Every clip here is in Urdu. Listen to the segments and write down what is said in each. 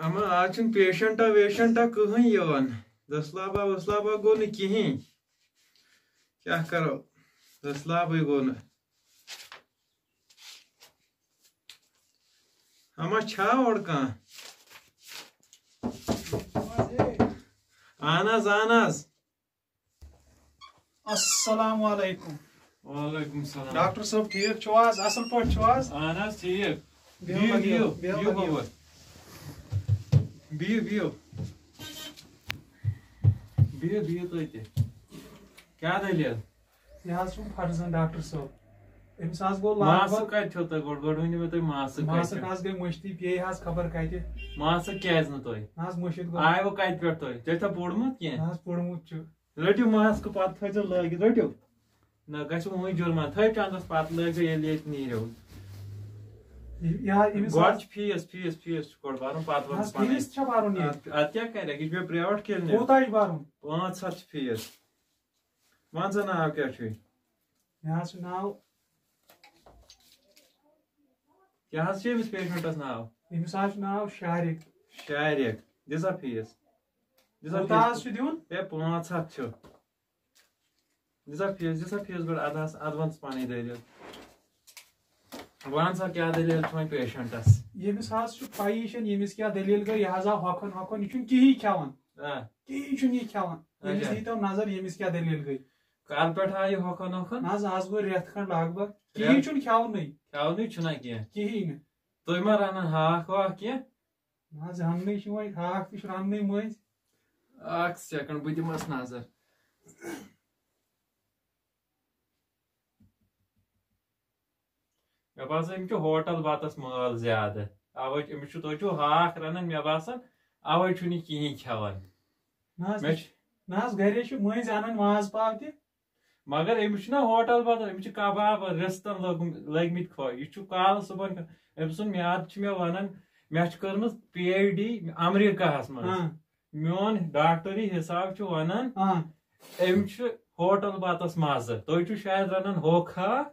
اما آج پیشنٹا ویشنٹا کہیں یوان دسلابا وسلابا گو نا کہیں کیا کرو دسلابے گو نا اما چھا اور کان آناز آناز السلام علیکم. وعلیکم السلام. ڈاکٹر صاحب ٹھیک چھو حظ اصل پٲٹھۍ چھو حظ؟ اہن حظ ٹھیک. بِہِو بِہِو بِہِو بِہِو بِہِو بِہِو بِہِو بِہِو تُہۍ تہِ. کیٛاہ دٔلیٖل؟ یہِ حظ چھُم فرزن ڈاکٹر صٲب. أمِس حظ گوٚو لگ ماسک بگ کتہِ چھو تۄہہِ گۄڈٕ ؤنِو مےٚ تُہۍ ماسک ماسک حظ گٔے مٔشتٕے پیٚیہِ حظ خبر کتہِ. ماسک کیٛازِ نہٕ تۄہہِ؟ نہ حظ مٔشِد گوٚو. آیوٕ کتہِ پٮ۪ٹھ تۄہہِ؟ تۄہہِ چھا پوٚرمُت کینٛہہ؟ نہ حظ پوٚرمُت چھُ. رٔٹِو ماسک پتہٕ تھٲیزیو لٲگِتھ رٔٹِو. نہ گژھِوٕ وۄنۍ جُرمان تھٲیِو چندس پتہٕ لٲگزیو ییٚلہِ ییٚتہِ نیٖرِو. گۄڈٕ چھُ فیٖس چھُ گۄڈٕ بَرُن پتہٕ وَنہٕ پَنٕنۍ. فیٖس چھا بَرُن ییٚتہِ؟ اَدٕ کیٛاہ کَرٮ۪کھ یہِ چھُ مےٚ پرٛیویٹ کِلنِک. کوٗتاہ چھُ بَرُن؟ 500 چھُ فیٖس. وَن سا ناو کیٛاہ چھُے؟ مےٚ حظ چھُ ناو. کیٛاہ حظ چھُ أمِس پیشنٹس ناو؟ أمِس حظ چھُ ناو شارق. شارق. دِ سا فیٖس. کوٗتاہ حظ چھُ دیُن؟ ہے 500 چھُ. دِ سا فیٖس گۄڈٕ اَدٕ وَن ژٕ پَنٕنۍ دٔلیٖل. وَن سا کیٛاہ دٔلیٖل چھُ وۄنۍ پیشنٹس؟ ییٚمِس حظ چھُ پَیی چھَنہٕ ییٚمِس کیٛاہ دٔلیٖل گٔے یہِ حظ آو ہۄکھُن یہِ چھُنہٕ کِہیٖنۍ کھٮ۪وان. کِہیٖنۍ چھُنہٕ یہِ کھٮ۪وان. ییٚمِس دیٖتو نظر ییٚمِس کیٛاہ دٔلیٖل گٔے. کَر پٮ۪ٹھ آو یہِ ہۄکھان نہ حظ آز گوٚو رٮ۪تھ کھنٛڈ لگ بگ. کِہیٖنۍ چھُنہٕ کھٮ۪ونٕے. کھٮ۪ونٕے چھُنہ کینٛہہ. کِہیٖنۍ نہٕ. تُہۍ ما رَنان ہاکھ واکھ کینٛہہ؟ نہ حظ رَننٕے چھُ وۄنۍ ہاکھ تہِ چھُ رَننٕے مٔنٛزۍ. اکھ سیکنڈ بہٕ دِمس نظر. مےٚ باسان أمِس چھُ ہوٹل بتس مٲل زیادٕ اوے أمِس چھُ تُہۍ چھُو ہاکھ رَنان مےٚ باسان اوے چھُنہٕ یہِ کِہیٖنۍ کھٮ۪وان. نہ حظ گرے چھُ مٔنٛزۍ اَنان ماز پاو تہِ. مگر أمِس چھُنہ ہوٹل بتس أمِس چھِ کباب رِستن لٔگمٕتۍ خۄش. یہِ چھُ کالہٕ صبحن أمۍ سُنٛد میادٕ چھُ مےٚ وَنان مےٚ چھِ کٔرمٕژ PhD امریکاہس منٛز. میون ڈاکٹری حساب چھُ وَنان أمۍ چھُ ہوٹل بتس مزٕ. تُہۍ چھِو شاید رَنان ہوکھ ہاکھ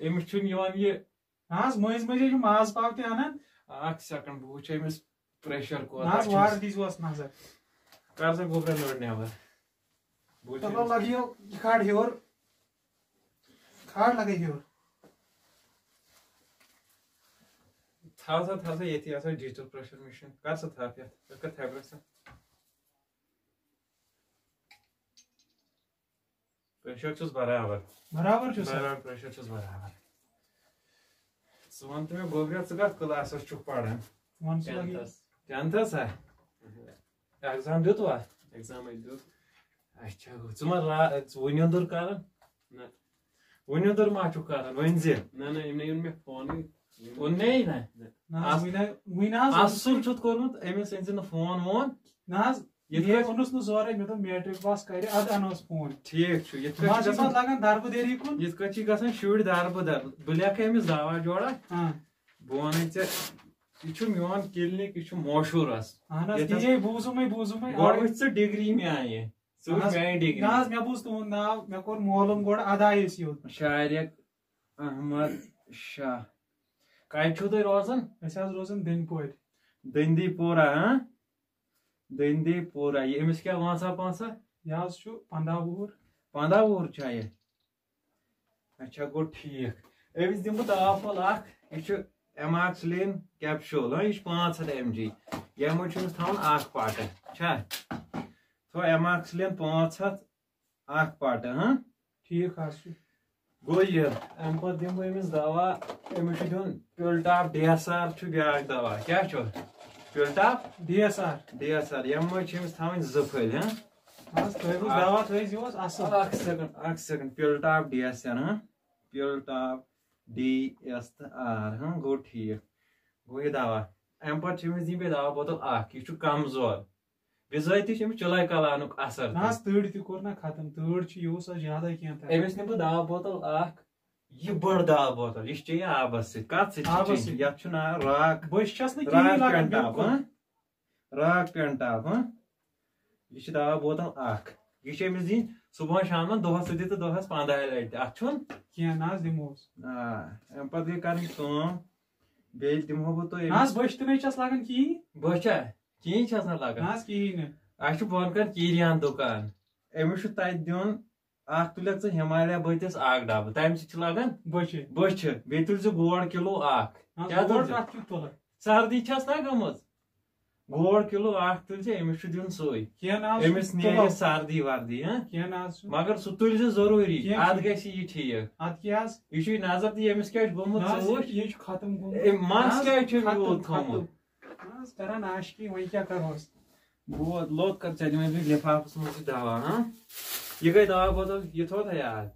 أمِس چھُنہٕ یِوان یہِ. نہ حظ مٔنٛزۍ مٔنٛزۍ چھُ ماز پاو تہِ اَنان. اکھ سیکنڈ بہٕ وٕچھِ أمِس پریشر نہ کوتاہ حظ وارٕ دیٖزِہوس نظر. کر سا گوبرا لٔڑ نٮ۪بر. چلو لگیو یہِ کھال ہیوٚر. کھال لگے ہیوٚر. تھاو سا ییٚتھی آسان ڈِجٹل پریشر مِشیٖن. کر سا تھاو یتھ کر تھاو سا. پریشر چھُس برابر چھُس پریشر چھُس برابر. ژٕ وَن تہٕ مےٚ گوبرا ژٕ کتھ کلاسس چھُکھ پران؟ 10تھس ہا؟ ایگزام دیُتوا؟ ایگزامے دیُت. اچھا ژٕ ما وٕنیُندُر کران؟ نہ وٕنیُندُر ما چھُکھ کران ؤنۍ زِ. نہ أمۍ اوٚن مےٚ فونٕے اوٚننے نہ اصٕل چھُتھ کوٚرمُت أمِس أنۍ زِ نہٕ فون وون. نہ حظ یہِ اوٚنُس نہٕ زورے مےٚ دوٚپ میٹرک پاس کرِ اَدٕ اَنوس فون. ٹھیٖک چھُ. یِتھ کٔنۍ لگان دربہٕ دٲری کُن. یِتھ کٔنۍ چھِ گژھان شُرۍ دربہٕ در. بہٕ لیکھٕ أمِس دوا جوڑا. بہٕ وَنَے ژےٚ یہِ چھُ میون کِلنِک یہِ چھُ مشہوٗر حظ. بوٗزُمٕے گۄڈٕ وٕچھ ژٕ ڈگری میانہِ. ژٕ وٕچھ میانہِ ڈگری. نہ حظ مےٚ بوٗز تُہُنٛد ناو مےٚ کوٚر معلوٗم گۄڈٕ اَدٕ آیہِ أسۍ یوٚت. شارق احمد شاہ. کَتہِ چھِو تُہۍ روزان؟ أسۍ حظ روزان دٔنٛدۍ دٔنٛدی پورہ. دٔنٛدی پورہ. یہِ أمِس کیٛاہ وانٛسا پانٛسا؟ یہِ حظ چھُ 15 وُہُر. 15 وُہُر چھا یہِ؟ اچھا گوٚو ٹھیٖک. أمِس دِمہٕ بہٕ دوا پھوٚل اکھ. یہِ چھُ ایماکسلین کیپشوٗل. یہِ چھُ 500 mg. ییٚمہِ منٛز چھُ أمِس تھاوُن اکھ پاٹہٕ چھا؟ تھوٚو ایماکسلین 500 اکھ پاٹہٕ. ٹھیٖک حظ چھُ. گوٚو یہِ اَمہِ پتہٕ دِمہٕ بہٕ أمِس دوا. أمِس چھُ دیُن پِلٹاپ DSR چھُ بیٛاکھ دوا. کیٛاہ چھُ؟ پِلٹاپ DSR. ییٚمہِ منٛز چھِ أمِس تھاوٕنۍ 2 پھٔلۍ. دوا تھٲیزِہوس اَصٕل. اکھ سیکنڈ. پِلٹاپ DSR. پِلٹاپ DS تہٕ R. گوٚو ٹھیٖک. گوٚو یہِ دوا. اَمہِ پتہٕ چھِ أمِس دِنۍ بیٚیہِ دوا بوتل اکھ. یہِ چھُ کمزور. بِذٲتی چھُ أمِس چِلے کلانُک اثر. نہ حظ تۭر تہِ کوٚر نہ ختم. تۭر چھِ یہِ اوس زیادے کینٛہہ. أمِس نِمہٕ بہٕ دوا بوتل اکھ. یہِ بٔڑ دوا بوتل. یہِ چھِ چیٚنۍ آبس سۭتۍ. کتھ سۭتۍ؟ یتھ چھُ ناو راک. بٔچھ چھس نہٕ کِہیٖنۍ لگان. راک پینٹاپ. یہِ چھِ دوا بوتل اکھ. یہِ چھِ أمِس دِنۍ صبحن شامن دۄہس سۭتۍ تہٕ دۄہس 15 لٹہِ. اتھ چھُنہٕ کینٛہہ. نہ حظ دِمہوس. امہِ پتہٕ گٔے کرٕنۍ کٲم. بیٚیہِ دِمہو بہٕ تۄہہِ. نہ حظ بٔچھ تہِ نَے چھس لگان کِہیٖنۍ. بٔچھا کہین چھ آسان لگان نا کہین اچھا بون کر کیریان دکان امس تت دیون اخ تلک ژٕ ہمالیہ بتس اکھ ڈبہٕ تمہ سۭتۍ لگان بچھ بیٚیہِ تُلۍ زِ گوڑ کلو اکھ کیٛاہ سردی چھس نا گٔمٕژ گوڑ کلو اکھ تُلۍ زِ أمِس چھُ دیُن سُے أمِس نیرِ سردی وردی مگر سُہ تُلۍ زِ ضروٗری ادٕ گژھِ یہِ ٹھیٖک یہِ چھُے نظر دِ أمِس کیٛاہ چھُ گوٚمُت ژوٗر مس کیٛازِ چھُ یوٗت تھوٚمُت کران عاشقی وۄنۍ کیٛاہ کروس بود لوٚت کر ژےٚ دِمے بہٕ لفافس منٛز یہِ دوا یہ گئی دوا بوتل یہ تھوڑا یاد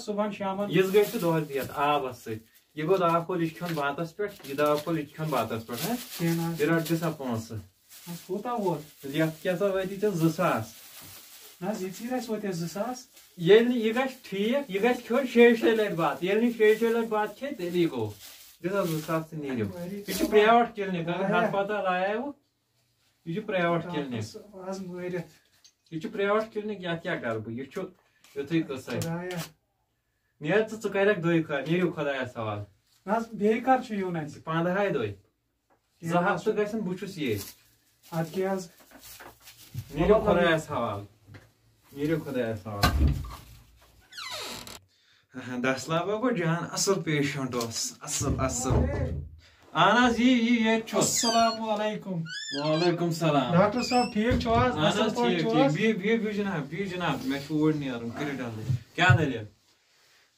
صبح شام اس گئی دہس دِتھ آبس سۭتۍ یہ گوٚو دوا پھوٚل یہِ چھُ کھیوٚن بتس پٮ۪ٹھ یہِ دوا پھوٚل یہِ چھُ کھیوٚن بتس پٮ۪ٹھ یہِ رٹ دِ سا پونٛسہٕ کوٗتاہ ووت یتھ کیٛاہ سا وٲتی ژےٚ 2000 نہ حظ یِژی رَژھِ وٲتۍ اَسہِ 2000 ییٚلہِ نہٕ یہِ گژھِ ٹھیٖک یہِ گژھِ کھیوٚن 6 لٹہِ بتہٕ ییٚلہِ نہٕ 6 لٹہِ بتہٕ کھیٚیہِ تیٚلی گوٚو دِ سا 2000 تہٕ نیٖرِو یہِ چھُ پرٛیویٹ کِلنِک اگر ہسپتال آیاوٕ یہ پرائیویٹ کلنک یہ پرائیویٹ کلنک یا کیا کر بہ یہ یتھے قصے نیر ژٕ کرکھ دۄیہِ خٲر نیٖرِو خۄدایس حوالہٕ بیٚیہِ کر چھُ یُن اَسہِ 15 دۄہہِ 2 ہفتہٕ گژھن بہٕ چھُس ییٚتہِ ادٕ کیٛاہ حظ نیٖرِو خۄدایس حوالہٕ نیٖرِو خۄدایس حوالہٕ دسلابا گوٚو جان اصل پیشنٹ اوس اصل اہن حظ یہ السلام علیکم وعلیکم السلام ڈاکٹر صاحب ٹھیک چھو حظ اہن حظ ٹھیک بِہِو جناب مےٚ چھُ اوٗرۍ نیرُن کٔرِو جلدی کیٛاہ دٔلیٖل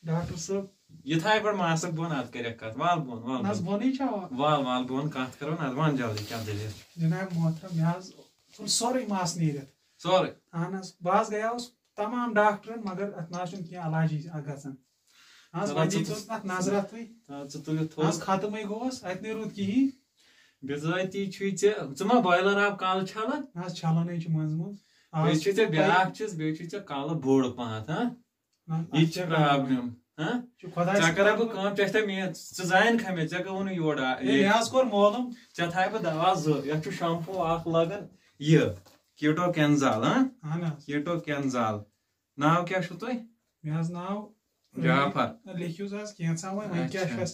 ڈاکٹر صٲب یہِ تھاے گۄڈٕ ماسک بۄن اَدٕ کٔرِکھ کتھ وال بۄن بۄنٕے چھا وال بۄن کتھ کرو نہ وَن جلدی کیٛاہ دٔلیٖل جناب محترم مےٚ حظ ژھُن سورُے مس نیٖرِتھ سورُے اہن حظ بہٕ حظ گٔیاوُس تمام ڈاکٹرن مگر اتھ نہ حظ چھُنہٕ کینٛہہ علاجی گژھان وۄنۍ دِیٖتو اتھ نظرا تُہۍ ختمٕے گوٚوس اتہِ نَے روٗد کِہیٖنۍ بِذٲتی چھُے ژٕ ما بویلر آب کالہٕ چھلان نہ حظ چھلانٕے چھُ منٛزٕ منٛزٕ بیٚیہِ چھُے ژےٚ بیٛاکھ چیٖز بیٚیہِ چھُے ژےٚ کالہٕ بوٚڑ پہنتھ یہِ تہِ چھِ پرابلِم ژےٚ کرے بہٕ کٲم ژےٚ چھےٚ ژٕ زانکھا مےٚ ژےٚ گوٚو نہٕ یور مےٚ حظ کوٚر معلوٗم ژےٚ تھایہِ بہٕ دوا 2 یتھ چھُ شمپوٗ اکھ لگان یہِ کیٹو کینزال اہن حظ کیٹو کینزال ناو کیٛاہ چھُو تۄہہِ مےٚ حظ ناو جعفر لیکھِو حظ کینٛژھا وۄنۍ کیٛاہ چھُ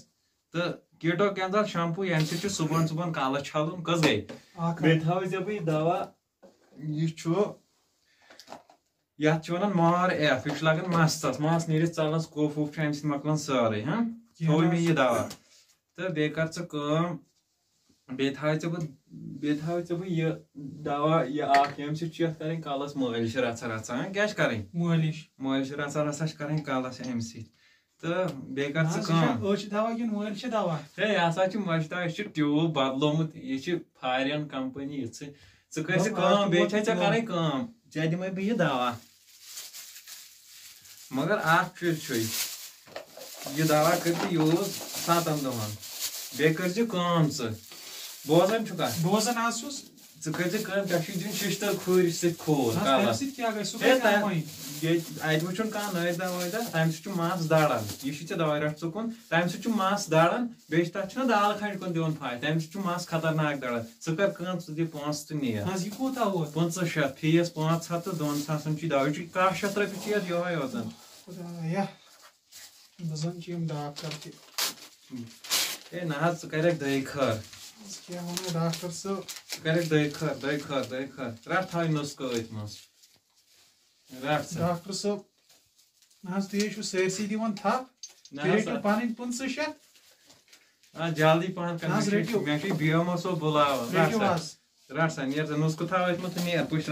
تہٕ کیٹو کینزال شمپوٗ ییٚمہِ سۭتۍ چھُ صُبحن کالس چھلُن کٔژ گٔے بیٚیہِ تھاوے ژےٚ بہٕ یہِ دوا یہِ چھُ یتھ چھِ ونان مار ایف یہِ چھُ لگان مستس مس نیٖرِتھ ژلنس کُف وُف چھُ امہِ سۭتۍ مۄکلان سٲرٕے تھوٚوُے مےٚ یہِ دوا تہٕ بیٚیہِ کر ژٕ کٲم بیٚیہِ تھاوے ژےٚ بہٕ یہِ دوا یہِ اکھ ییٚمہِ سۭتۍ چھُ یتھ کرٕنۍ کلس مٲلِش رژھا رژھا کیٛاہ چھِ کرٕنۍ مٲلِش رژھا رژھا چھِ کرٕنۍ کلس امہِ سۭتۍ تہٕ بیٚیہِ کر ژٕ کٲم ہے یہِ ہسا چھُ مٔشد دوا یہِ چھُ ٹیوٗب بدلومُت یہِ چھِ فارین کمپنی یِژھٕے ژٕ کٔرۍ زِ کٲم بیٚیہِ چھے ژےٚ کرٕنۍ کٲم ژےٚ دِمے بہٕ یہِ دوا مگر اکھ چیٖز چھُے یہِ دوا کٔرۍ زِ یوٗز 7 دۄہن بیٚیہِ کٔرۍ زِ کٲم ژٕ بوزان چھُکھا بوزان حظ چھُس ژٕ کٔرۍ زِ کٲم ژےٚ چھُے دیُن شِشتٕر کھوٗرِ سۭتۍ کھوٗر کلس اتہِ وٕچھُن کانٛہہ نٲیدا وٲیدا تمہِ سۭتۍ چھُ مس داران یہِ چھُ ژےٚ دواے رٹھ ژٕ کُن تمہِ سۭتۍ چھُ مس داران بیٚیہِ چھِ تتھ چھُنہ دالہٕ کھنٛڈ کُن دِوان فاے تمہِ سۭتۍ چھُ مس خطرناک داران ژٕ کر کٲم ژٕ دِ پونٛسہٕ تہٕ نیر 500 فیٖس 500 تہٕ 200 چھُے دوا یہِ چھُ 100 رۄپیہِ چھُ یتھ یہوے یوتن ہے نہ حظ ژٕ کرکھ دۄیہِ خٲر ڈاکٹر صٲب ژٕ کرکھ دۄیہِ خٲر رٹھ تھاوٕنۍ نُسخہٕ أتھۍ منٛز ڈاکٹر صٲب نہ حظ تُہۍ چھِو سٲرسٕے دِوان تھپھ پنٕنۍ 500 جلدی پہن مےٚ چھُے بیومو صٲب بُلاوان رٹ سا نیر ژٕ نُسخہٕ تھاو أتھۍ منٛز تہٕ نیر پُش ژٕ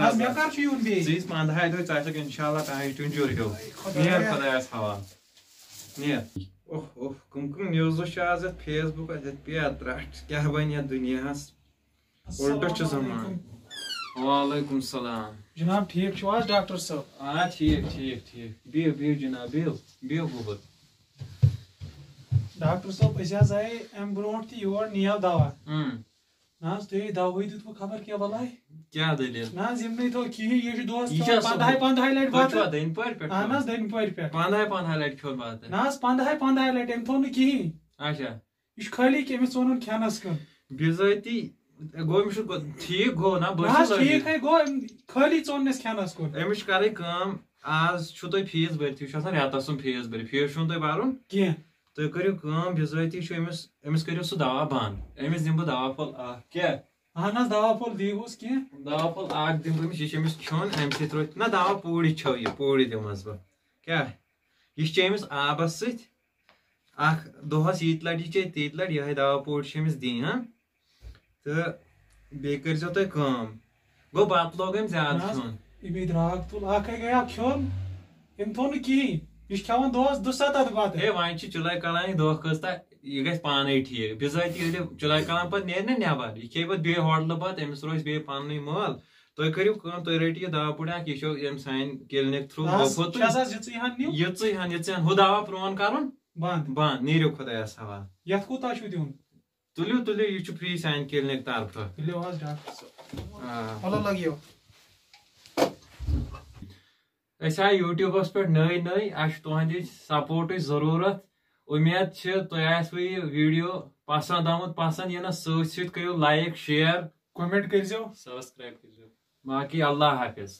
ییٖژ 15 دۄہہِ ژٕ آسکھ انشاءاللہ تانۍ ٹُنجُر ہیوٗ نیر خۄدایس حوالہٕ نیر کم نِوزٕ چھِ آز یتھ فیس بُک یتھ پٮ۪تھ رٹھ کیٛاہ بنہِ یتھ دُنیاہس اُلٹہٕ چھُ زمان وعلیکم السلام جناب ٹھیک چھِو حظ ڈاکٹر صٲب ٹھیک بِہِو جناب بِہِو بُبر ڈاکٹر صٲب أسۍ حظ آیے امہِ برونٛٹھ تہِ یور نِیو دوا نہ حظ تُہۍ دواہٕے دیُتوٕ خبر کیٛاہ بلاے کیٛاہ دٔلیٖل نہ حظ یِم نٕے تھوٚو کِہیٖنۍ یہِ چھُ دۄہس 15 لٹہِ بتہٕ دٔنۍ پورِ پٮ۪ٹھ اہن حظ دٔنۍ پورِ پٮ۪ٹھ 15 لٹہِ کھیوٚو بتہٕ نہ حظ 15 لٹہِ أمۍ تھوٚو نہٕ کِہیٖنۍ اچھا یہِ چھُ خٲلی أمِس ژوٚنُن کھٮ۪نس کُن بِذٲتی گوٚو أمِس چھُ ٹھیٖک گوٚو نا ٹھیٖکھے گوٚو خٲلی ژوٚننس کھٮ۪نس کُن أمِس چھِ کرٕنۍ کٲم آز چھُو تۄہہِ فیٖس بٔرِتھ یہِ چھُ آسان رٮ۪تس سُنٛد فیٖس بٔرِتھ فیٖس چھُنہٕ تۄہہِ بَرُن کینٛہہ تُہۍ کٔرِو کٲم بِذٲتی چھُ أمِس کٔرِو سُہ دوا بنٛد أمِس دِمہٕ بہٕ دوا پھوٚل اکھ کیٛاہ اہن دوا پھول دیہوس کی دوا پھول اکھ دم بہٕ یہ أمِس کھیوٚن اَمہِ سۭتۍ روزِ نہ دوا پوٗرِ چھو یہِ پوٗرِ دِمس بہٕ کیٛاہ یہِ چھِ أمِس آبس سۭتۍ اکھ دۄہس ییٖتۍ لٹہِ یہِ چیٚیہِ تیٖتۍ لٹہِ یِہوٚے دوا پوٗرِ چھِ أمِس دِنۍ ہا تہٕ بیٚیہِ کٔرۍزیٚو تُہۍ کٲم گوٚو بتہٕ لوگ أمۍ زیادٕ کھیوٚن یہِ بیٚیہِ درٛاگ تُل اکھ گٔیا کھیوٚن أمۍ تھوٚو نہٕ کِہیٖنۍ یہِ چھُ کھٮ۪وان دۄہس 2-7 بتہٕ ہے وۄنۍ چھِ چُلے کلان دۄہ کۭژاہ یہِ گژھِ پانے ٹھیٖک بِذٲتی ییٚلہِ چُلے کلان پتہٕ نیرِ نا نٮ۪بر یہِ کھیٚیہِ پتہٕ بیٚیہِ ہوٹلہٕ پتہٕ أمِس روزِ بیٚیہِ پننُے مٲل تُہۍ کٔرِو کٲم تُہۍ رٔٹِو یہِ دوا پوٗرِ اکھ یہِ چھو ییٚمہِ سانہِ کلنِک تھروٗ یِژٕے ہن یِژٕے ہُہ دوا پرون کرُن بنٛد نیٖرِو خۄدایس حوالہٕ یتھ کوٗتاہ چھُ دیُن تُلِو تُلِو یہِ چھُ فری سانہِ کلنِک طرفہٕ تُلِو حظ ڈاکٹر صٲب لگیو أسۍ آے یوٗٹیوٗبس پٮ۪ٹھ نٔے نٔے اَسہِ چھُ تُہنٛدِ سپورٹٕچ ضروٗرت اُمید چھِ تۄہہِ آسوٕ یہِ ویٖڈیو پسنٛد آمُت پسنٛد یِنس سۭتۍ سۭتۍ کٔرِو لایک شیر کومنٹ کٔرۍزیٚو سبسکرایب کٔرۍزیٚو باقٕے اللہ حافظ